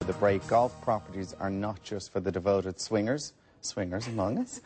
The break, golf properties are not just for the devoted swingers among us.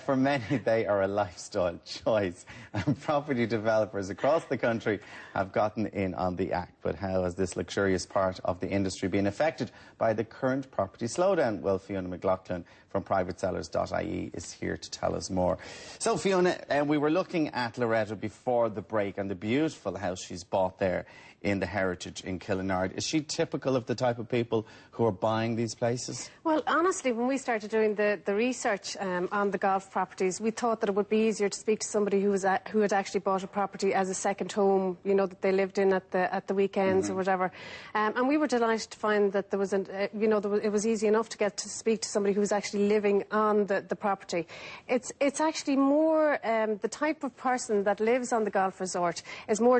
For many, they are a lifestyle choice, and property developers across the country have gotten in on the act. But how has this luxurious part of the industry been affected by the current property slowdown? Well, Fiona McLaughlin from privatesellers.ie is here to tell us more. So, Fiona, we were looking at Loretta before the break and the beautiful house she's bought there in the Heritage in Killenard. Is she typical of the type of people who are buying these places? Well, honestly, when we started doing the research on the golf properties, we thought that it would be easier to speak to somebody who had actually bought a property as a second home, you know, that they lived in at the weekends or whatever. And we were delighted to find that there was, it was easy enough to get to speak to somebody who was actually living on the property. It's actually more the type of person that lives on the golf resort is more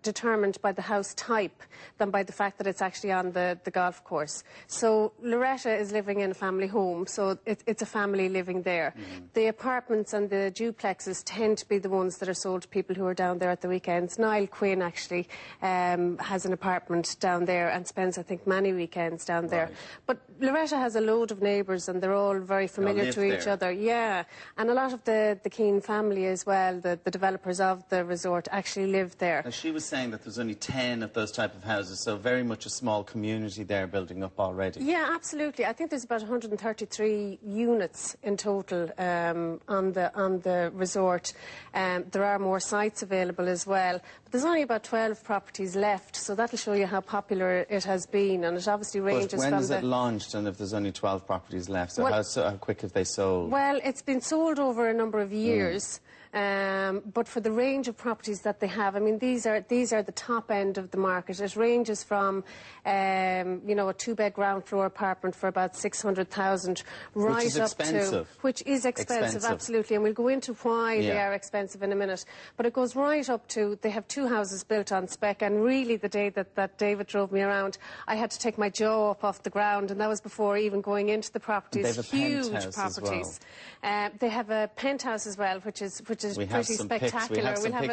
determined by the house type than by the fact that it's actually on the golf course. So Loretta is living in a family home, so it's a family living there. The apartments and the duplexes tend to be the ones that are sold to people who are down there at the weekends. Niall Quinn actually has an apartment down there and spends, I think, many weekends down there. But Loretta has a load of neighbours and they're all very familiar to each other. Yeah, and a lot of the Keane family as well, the developers of the resort, actually live there. Now, she was saying that there's only 10 of those type of houses, so very much a small community there building up already. Yeah, absolutely. I think there's about 133 units in total on the resort. There are more sites available as well. But there's only about 12 properties left, so that'll show you how popular it has been, and it obviously ranges from when is it launched, and if there's only 12 propities left, so how quick have they sold? Well, it's been sold over a number of years. But for the range of properties that they have, I mean, these are the top end of the market. It ranges from, you know, a two-bed ground floor apartment for about 600,000 right up to, which is expensive, absolutely, and we'll go into why they are expensive in a minute. But it goes right up to, they have two houses built on spec, and really the day that David drove me around, I had to take my jaw up off the ground, and that was before even going into the properties. They have a huge properties. They have a penthouse as well, which is pretty spectacular. We'll have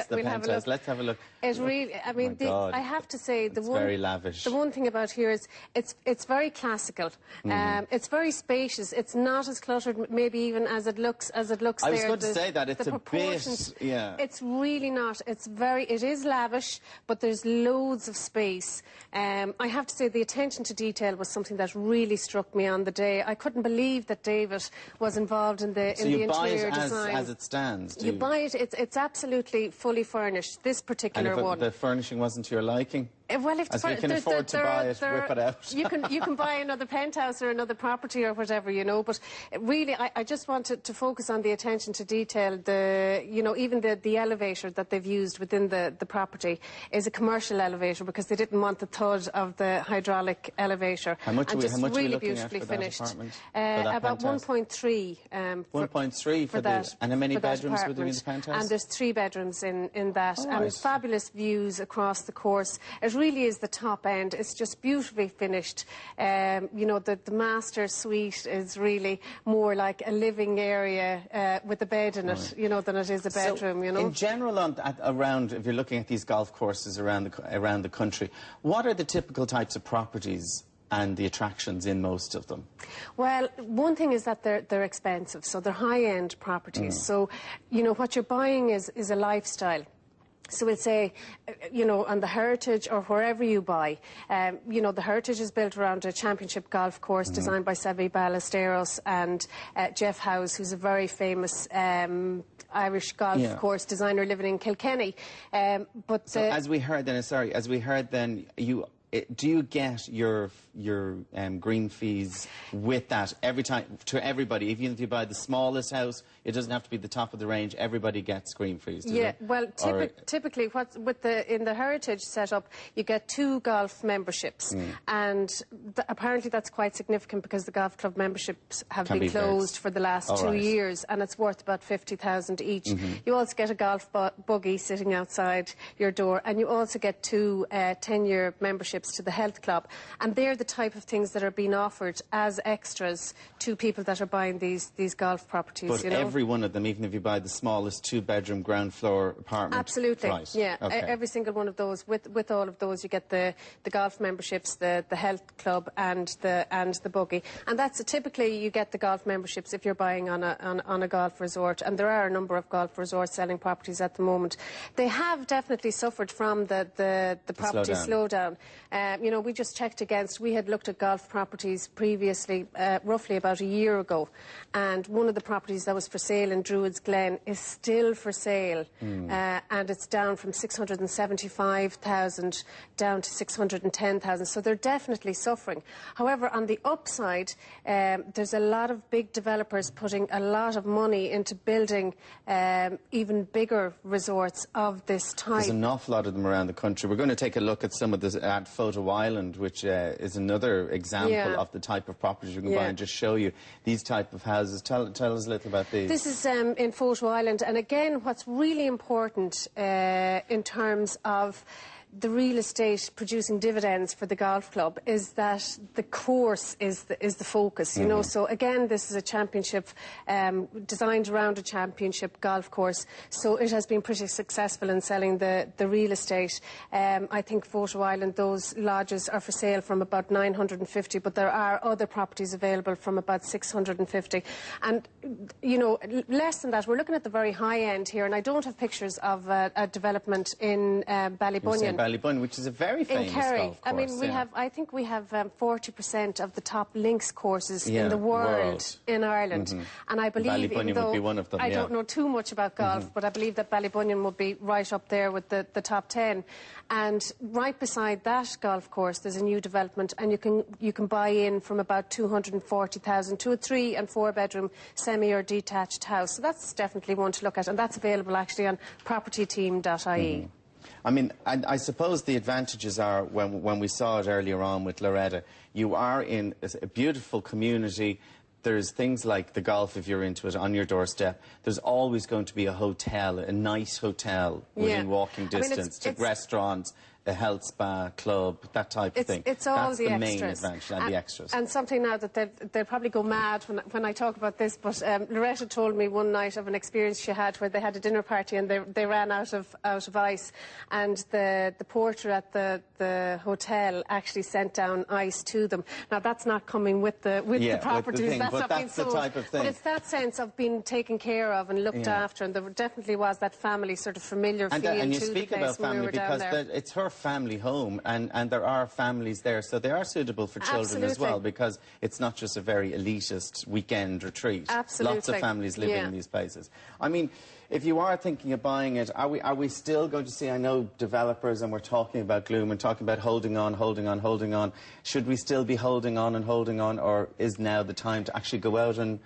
a look. Let's have a look. It really, I mean, I have to say, very lavish. The one thing about here is it's very classical. It's very spacious. It's not as cluttered, maybe even as it looks. I was going to say that it's a bit. Yeah. It's really not. It is lavish, but there's loads of space. I have to say the attention to detail was something that really struck me on the day. I couldn't believe that David was involved in the interior design. So you buy it as it stands. You buy it. It's absolutely fully furnished. This particular one. The furnishing wasn't to your liking? Well, if you can afford to buy it, whip it out. You can buy another penthouse or another property or whatever, you know. But really, I just wanted to focus on the attention to detail. Even the elevator that they've used within the property is a commercial elevator because they didn't want the thud of the hydraulic elevator. How much are we really looking beautifully at for finished. That apartment? About 1.3. 1.3 for that. And how many bedrooms were there in the penthouse? And there's 3 bedrooms in that, and fabulous views across the course. It really is the top end. It's just beautifully finished. You know, the master suite is really more like a living area with a bed in it, you know, than it is a bedroom, so you know. In general, around, if you're looking at these golf courses around the country, what are the typical types of properties and the attractions in most of them? Well, one thing is that they're expensive, so they're high-end properties. So, you know, what you're buying is a lifestyle. So we'll say, you know, on the Heritage or wherever you buy, you know, the Heritage is built around a championship golf course designed by Seve Ballesteros and Jeff House, who's a very famous Irish golf course designer living in Kilkenny. So as we heard then, do you get your green fees with that every time to everybody? Even if you buy the smallest house, it doesn't have to be the top of the range. Everybody gets green fees. Well, typically, in the Heritage setup, you get 2 golf memberships, and apparently that's quite significant because the golf club memberships have been closed for the last 2 years, and it's worth about 50,000 each. You also get a golf buggy sitting outside your door, and you also get 2 10-year memberships memberships to the health club, and they're the type of things that are being offered as extras to people that are buying these golf properties. But you know? every one of them, even if you buy the smallest 2-bedroom ground floor apartment. Absolutely, right. yeah. Okay. Every single one of those. With all of those, you get the golf memberships, the health club, and the buggy. And that's typically you get the golf memberships if you're buying on a golf resort. And there are a number of golf resorts selling properties at the moment. They have definitely suffered from the property slowdown. You know, we just checked against. We had looked at golf properties previously, roughly about a year ago, and one of the properties that was for sale in Druids Glen is still for sale, and it's down from 675,000 down to 610,000. So they're definitely suffering. However, on the upside, there's a lot of big developers putting a lot of money into building even bigger resorts of this type. There's an awful lot of them around the country. We're going to take a look at some of this at co.Island, which is another example of the type of properties you can buy, and just show you these type of houses. Tell us a little about these. This is in co.Island, and again, what's really important in terms of the real estate producing dividends for the golf club is that the course is the focus, you know. So again, this is a championship designed around a championship golf course, so it has been pretty successful in selling the real estate. I think co.Island, those lodges are for sale from about 950, but there are other properties available from about 650. And, you know, less than that, we're looking at the very high end here, and I don't have pictures of a development in Ballybunion. Ballybunion, which is a very famous golf course. I mean, I think we have 40% of the top links courses in the world in Ireland. And I believe, Ballybunion would be one of them, I don't know too much about golf, but I believe that Ballybunion would be right up there with the top 10. And right beside that golf course, there's a new development, and you can buy in from about 240,000 to a 3- and 4-bedroom semi or detached house. So that's definitely one to look at, and that's available actually on propertyteam.ie. I mean, I suppose the advantages are, when we saw it earlier on with Loretta, you are in a beautiful community. There's things like the golf, if you're into it, on your doorstep. There's always going to be a hotel, a nice hotel within walking distance, to restaurants, a health spa, club, that type of thing. It's all That's the main advantage, and the extras. And something now that they'll probably go mad when I talk about this, but Loretta told me one night of an experience she had where they had a dinner party and they ran out of ice, and the porter at the hotel actually sent down ice to them. Now that's not coming with the properties. That's not being sold. Type of thing. But it's that sense of being taken care of and looked after, and there definitely was that family sort of familiar feel and you to speak the place about family, when we were down because there. it's her family home, and there are families there, so they are suitable for children as well, because it's not just a very elitist weekend retreat. Absolutely. Lots of families living in these places. I mean, if you are thinking of buying it, are we still going to see, I know developers, and we're talking about gloom and talking about holding on. Should we still be holding on, or is now the time to actually go out and...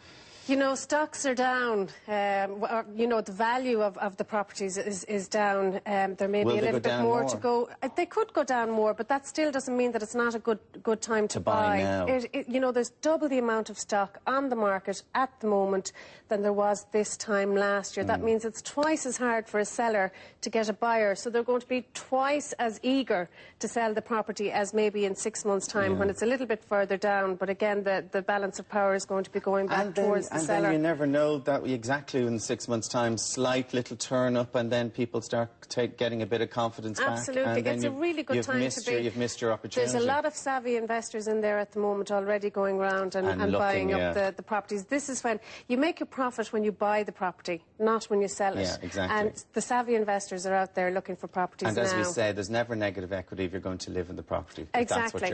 You know, stocks are down. You know, the value of the properties is down. There may be a little bit more to go. They could go down more, but that still doesn't mean that it's not a good time to buy. Now. You know, there's double the amount of stock on the market at the moment than there was this time last year. That means it's twice as hard for a seller to get a buyer, so they're going to be twice as eager to sell the property as maybe in 6 months' time when it's a little bit further down. But again, the balance of power is going to be going back towards the seller. Then you never know that exactly in 6 months' time, slight little turn up, and then people start getting a bit of confidence back. Absolutely, it's a really good time to be. You've missed your opportunity. There's a lot of savvy investors in there at the moment already going around and buying up the properties. This is when you make your profit, when you buy the property, not when you sell it. Yeah, exactly. And the savvy investors are out there looking for properties now. And as we say, there's never negative equity if you're going to live in the property. Exactly,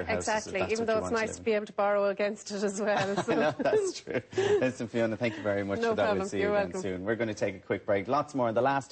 even though it's nice to be able to borrow against it as well. So. No, that's true. Listen, Fiona, thank you very much for that. We'll see you again soon. We're going to take a quick break. Lots more in the last